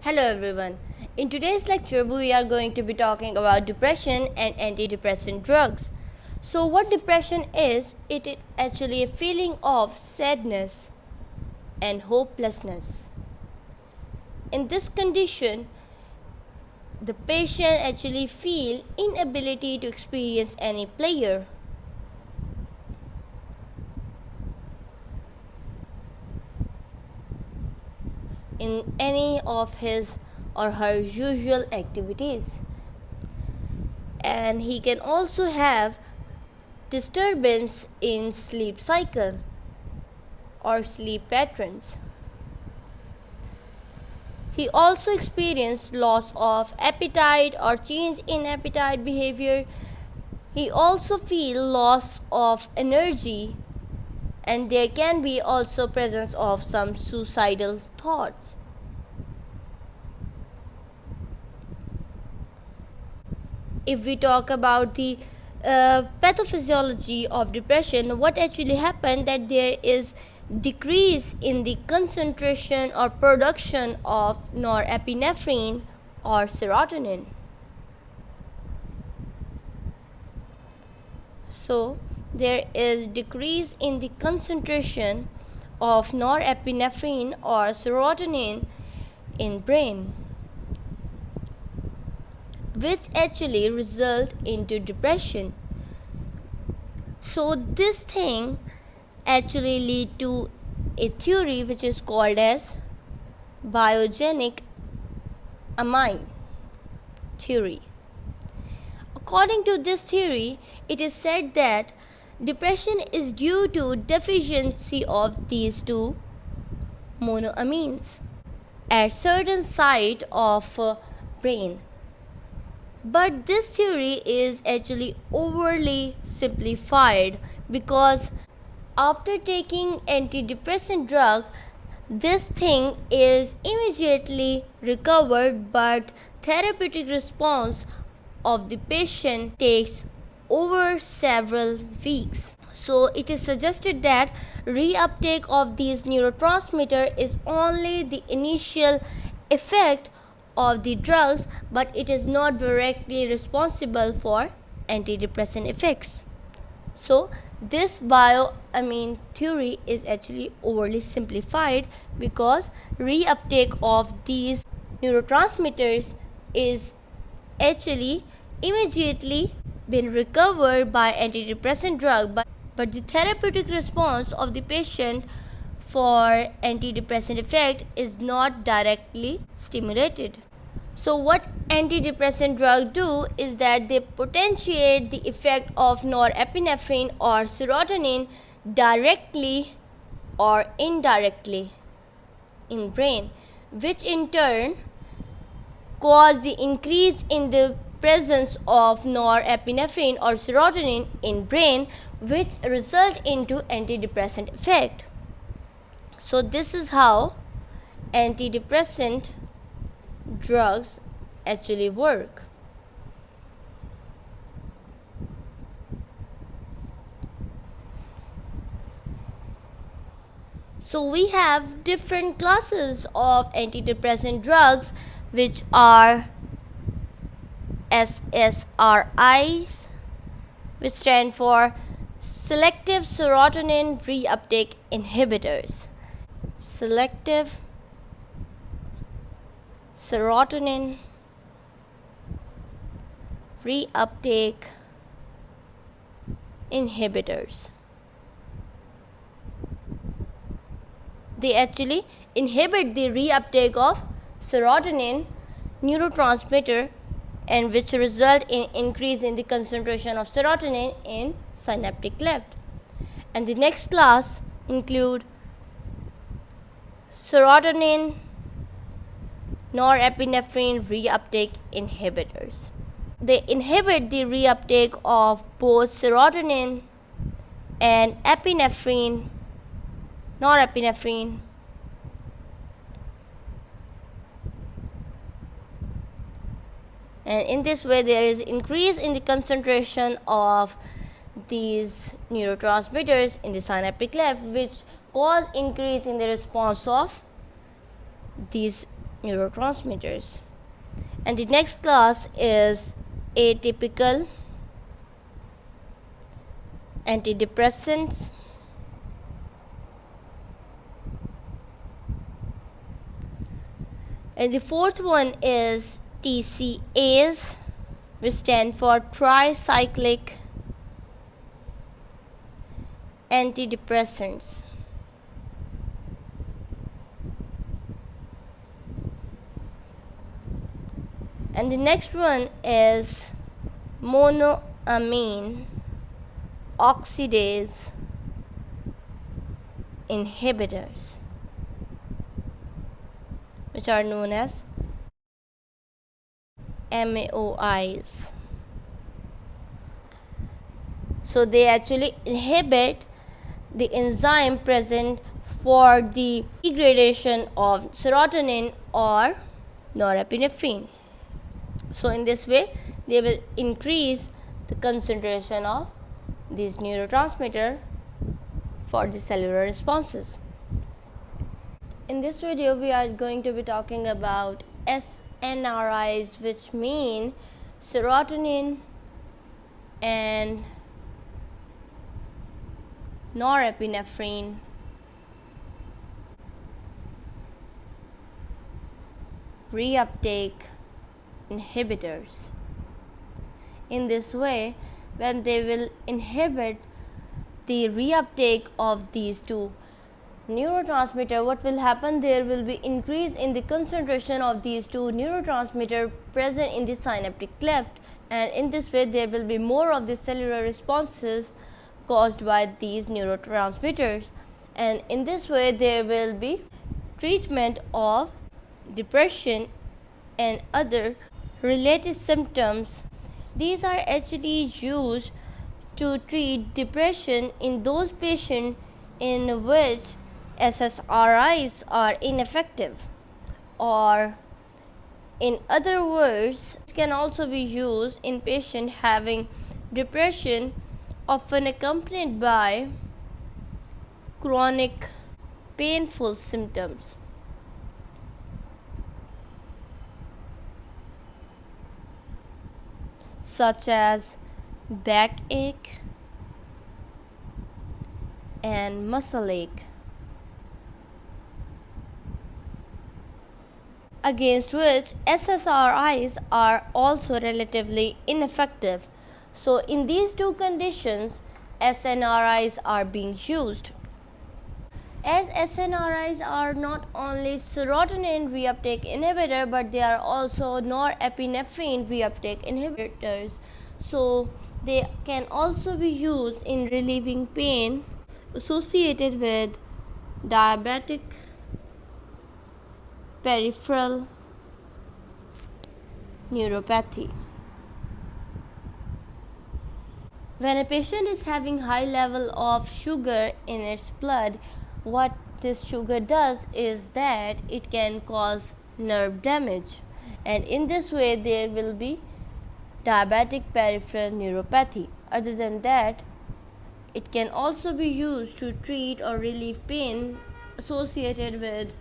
Hello everyone. In today's lecture we are going to be talking about depression and antidepressant drugs. So what depression is, it is actually a feeling of sadness and hopelessness. In this condition, the patient actually feel inability to experience any pleasure. In any of his or her usual activities, and he can also have disturbance in sleep cycle or sleep patterns. He also experienced loss of appetite or change in appetite behavior. He also feel loss of energy, and there can be also presence of some suicidal thoughts. If we talk about the pathophysiology of depression, what actually happened that there is decrease in the concentration or production of norepinephrine or serotonin. So there is decrease in the concentration of norepinephrine or serotonin in brain, which actually result into depression. So this thing actually lead to a theory which is called as biogenic amine theory. According to this theory, it is said that depression is due to deficiency of these two monoamines at certain site of brain. But this theory is actually overly simplified, because after taking antidepressant drug, this thing is immediately recovered, but therapeutic response of the patient takes over several weeks. So it is suggested that reuptake of these neurotransmitter is only the initial effect of the drugs, but it is not directly responsible for antidepressant effects. So this bioamine theory is actually overly simplified, because reuptake of these neurotransmitters is actually immediately been recovered by antidepressant drug, but the therapeutic response of the patient for antidepressant effect is not directly stimulated. So what antidepressant drugs do is that they potentiate the effect of norepinephrine or serotonin directly or indirectly in brain, which in turn cause the increase in the presence of norepinephrine or serotonin in brain, which result into antidepressant effect. So this is how antidepressant drugs actually work. So we have different classes of antidepressant drugs, which are SSRIs, which stand for Selective Serotonin Reuptake Inhibitors. Selective Serotonin Reuptake Inhibitors. They actually inhibit the reuptake of serotonin neurotransmitter, and which result in increase in the concentration of serotonin in synaptic cleft. And the next class include serotonin norepinephrine reuptake inhibitors. They inhibit the reuptake of both serotonin and norepinephrine, and in this way there is increase in the concentration of these neurotransmitters in the synaptic cleft, which cause increase in the response of these neurotransmitters. And the next class is atypical antidepressants. And the fourth one is TCAs, which stand for tricyclic antidepressants. And the next one is monoamine oxidase inhibitors, which are known as MAOIs. So they actually inhibit the enzyme present for the degradation of serotonin or norepinephrine. So in this way, they will increase the concentration of these neurotransmitter for the cellular responses. In this video, we are going to be talking about SNRIs, which mean serotonin and norepinephrine reuptake inhibitors. In this way, when they will inhibit the reuptake of these two neurotransmitter, what will happen? There will be increase in the concentration of these two neurotransmitter present in the synaptic cleft, and in this way there will be more of the cellular responses caused by these neurotransmitters, and in this way there will be treatment of depression and other related symptoms. These are actually used to treat depression in those patients in which SSRIs are ineffective, or in other words, it can also be used in patients having depression often accompanied by chronic painful symptoms. Such as backache and muscle ache, against which SSRIs are also relatively ineffective. So in these two conditions, SNRIs are being used. As SNRIs are not only serotonin reuptake inhibitor, but they are also norepinephrine reuptake inhibitors. So they can also be used in relieving pain associated with diabetic, peripheral neuropathy. When a patient is having high level of sugar in its blood, what this sugar does is that it can cause nerve damage, and in this way there will be diabetic peripheral neuropathy. Other than that, it can also be used to treat or relieve pain associated with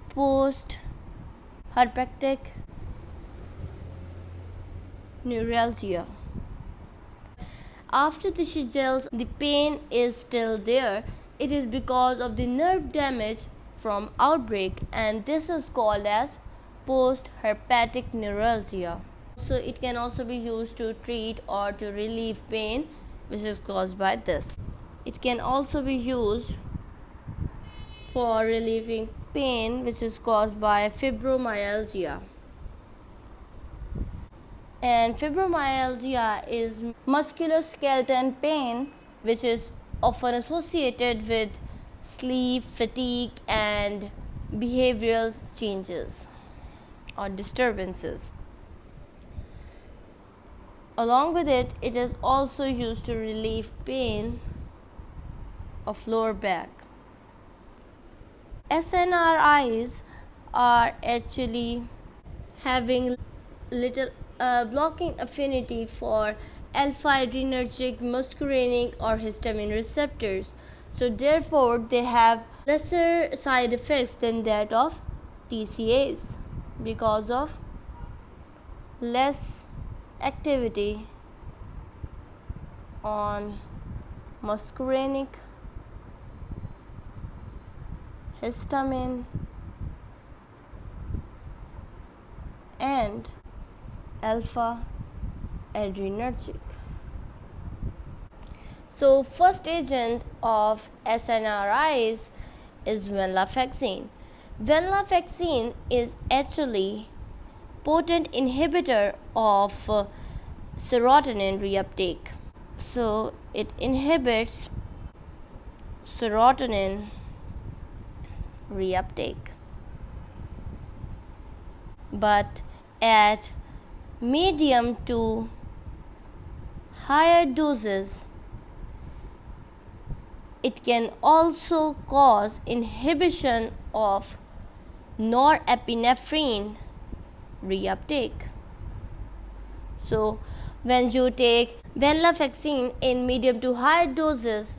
posthepetic neuralgia. After the seizures, the pain is still there. It is because of the nerve damage from outbreak, and this is called as posthepetic neuralgia. So it can also be used to treat or to relieve pain which is caused by this. It can also be used for relieving pain which is caused by fibromyalgia. And fibromyalgia is musculoskeletal pain which is often associated with sleep, fatigue, and behavioral changes or disturbances. Along with it, it is also used to relieve pain of lower back. SNRIs are actually having little blocking affinity for alpha-adrenergic, muscarinic, or histamine receptors. So therefore, they have lesser side effects than that of TCAs because of less activity on muscarinic, histamine, and alpha adrenergic. So first agent of SNRIs is venlafaxine. Venlafaxine is actually potent inhibitor of serotonin reuptake. So it inhibits serotonin reuptake, but at medium to higher doses it can also cause inhibition of norepinephrine reuptake. So when you take venlafaxine in medium to higher doses,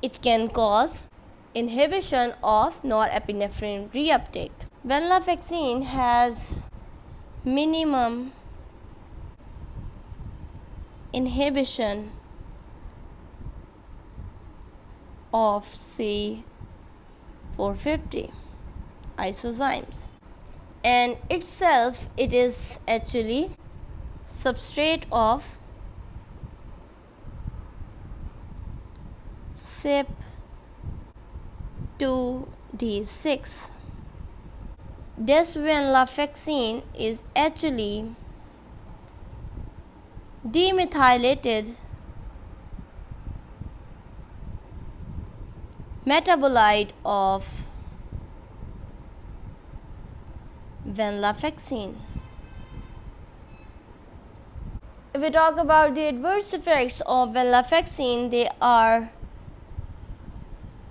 it can cause inhibition of norepinephrine reuptake. Venlafaxine has minimum inhibition of say 450 isozymes, and itself it is actually substrate of CYP2D6. Desvenlafaxine is actually demethylated metabolite of venlafaxine. If we talk about the adverse effects of venlafaxine, they are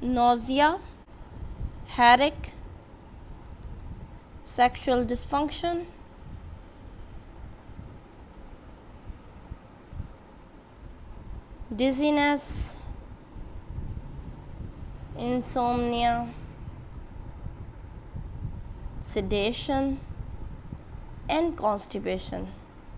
nausea, headache, sexual dysfunction, dizziness, insomnia, sedation, and constipation.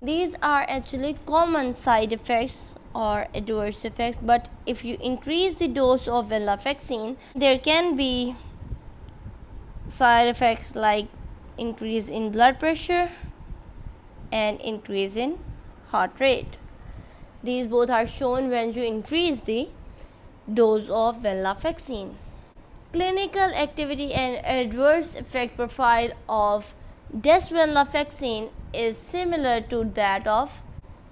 These are actually common side effects or adverse effects, but if you increase the dose of venlafaxine, there can be side effects like increase in blood pressure and increase in heart rate. These both are shown when you increase the dose of venlafaxine. Clinical activity and adverse effect profile of desvenlafaxine is similar to that of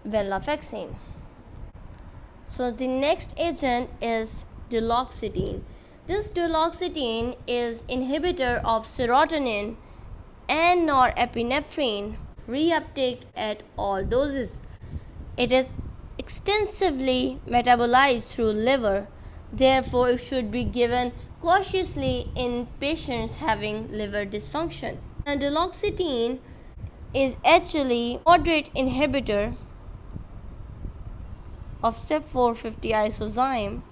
venlafaxine. So the next agent is duloxetine. This duloxetine is inhibitor of serotonin and norepinephrine reuptake at all doses. It is extensively metabolized through liver, therefore it should be given cautiously in patients having liver dysfunction. And duloxetine is actually moderate inhibitor of CYP450 isozyme,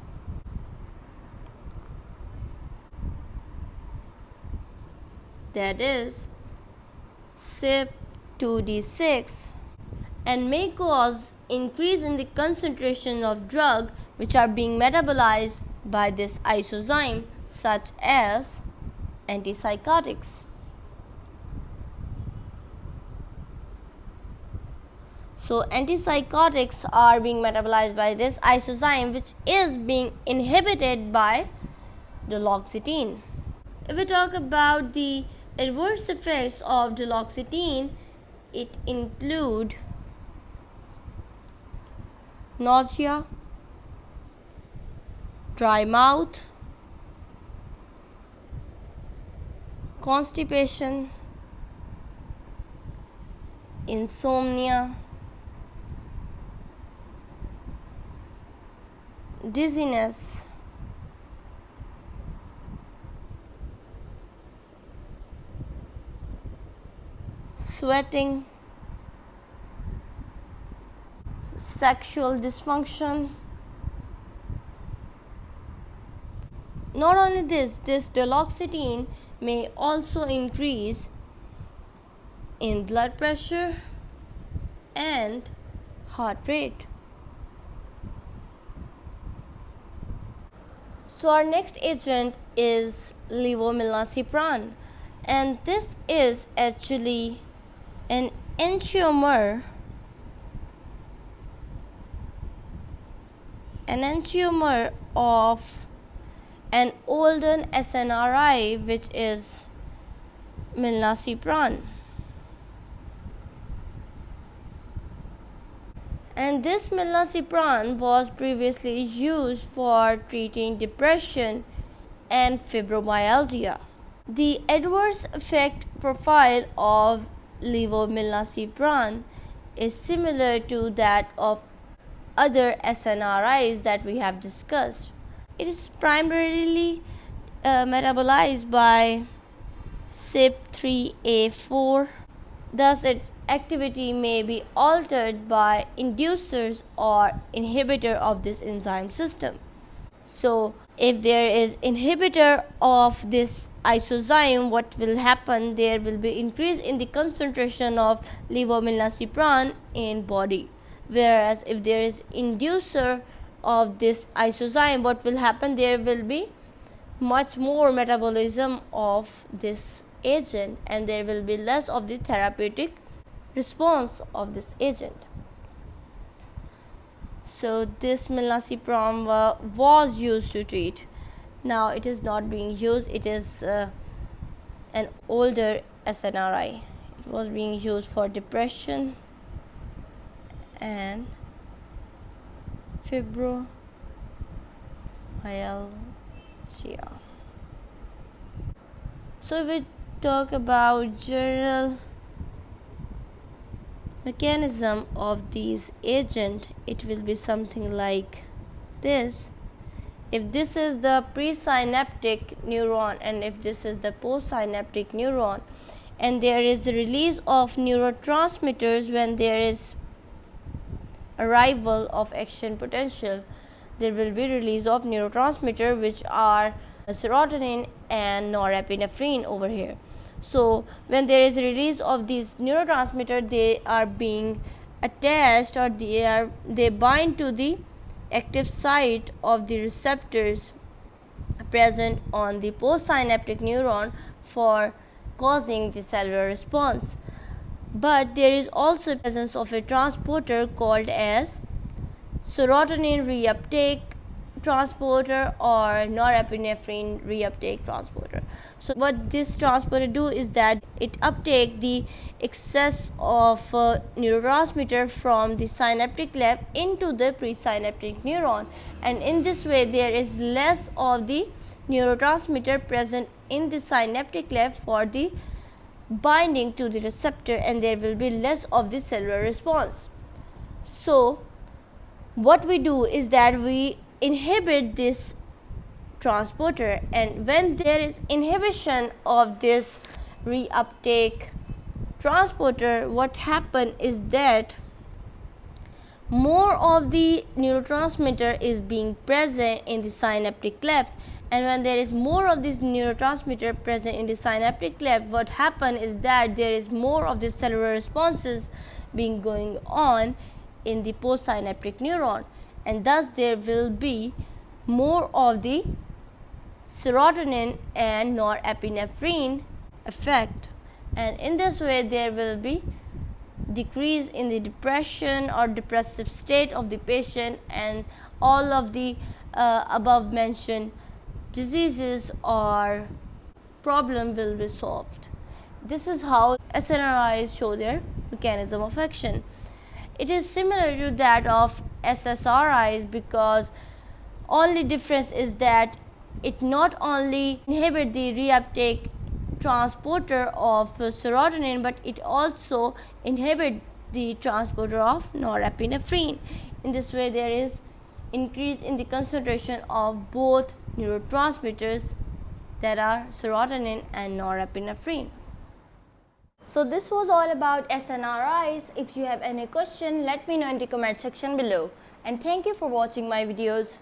that is CYP2D6, and may cause increase in the concentration of drug which are being metabolized by this isozyme, such as antipsychotics. So antipsychotics are being metabolized by this isozyme, which is being inhibited by duloxetine. If we talk about the adverse effects of duloxetine, it include nausea, dry mouth, constipation, insomnia, dizziness, sweating, sexual dysfunction. Not only this duloxetine may also increase in blood pressure and heart rate. So our next agent is levomilnacipran, and this is actually an enantiomer of an older SNRI, which is milnacipran. And this milnacipran was previously used for treating depression and fibromyalgia. The adverse effect profile of levomilnacipran is similar to that of other SNRIs that we have discussed. It is primarily metabolized by CYP3A4. Thus, its activity may be altered by inducers or inhibitor of this enzyme system. So, if there is inhibitor of this isozyme, what will happen? There will be increase in the concentration of levomilnacipran in body. Whereas, if there is inducer of this isozyme, what will happen? There will be much more metabolism of this agent, and there will be less of the therapeutic response of this agent. So this milnacipran was used to treat. Now it is not being used. It is an older SNRI. It was being used for depression and fibromyalgia. So if we talk about general mechanism of these agents, it will be something like this. If this is the presynaptic neuron and if this is the postsynaptic neuron, and there is a release of neurotransmitters when there is arrival of action potential, there will be release of neurotransmitter which are serotonin and norepinephrine over here. So when there is a release of these neurotransmitter, they are being attached or they bind to the active site of the receptors present on the postsynaptic neuron for causing the cellular response. But there is also presence of a transporter called as serotonin reuptake transporter or norepinephrine reuptake transporter. So what this transporter do is that it uptake the excess of neurotransmitter from the synaptic cleft into the presynaptic neuron, and in this way there is less of the neurotransmitter present in the synaptic cleft for the binding to the receptor, and there will be less of the cellular response. So what we do is that we inhibit this transporter, and when there is inhibition of this reuptake transporter, what happen is that more of the neurotransmitter is being present in the synaptic cleft, and when there is more of this neurotransmitter present in the synaptic cleft, what happen is that there is more of the cellular responses being going on in the postsynaptic neuron, and thus there will be more of the serotonin and norepinephrine effect, and in this way there will be decrease in the depression or depressive state of the patient, and all of the above mentioned diseases or problem will be solved. This is how SNRIs show their mechanism of action. It is similar to that of SSRIs because only difference is that it not only inhibit the reuptake transporter of serotonin, but it also inhibit the transporter of norepinephrine. In this way there is increase in the concentration of both neurotransmitters, that are serotonin and norepinephrine. So this was all about SNRIs. If you have any question, let me know in the comment section below. And thank you for watching my videos.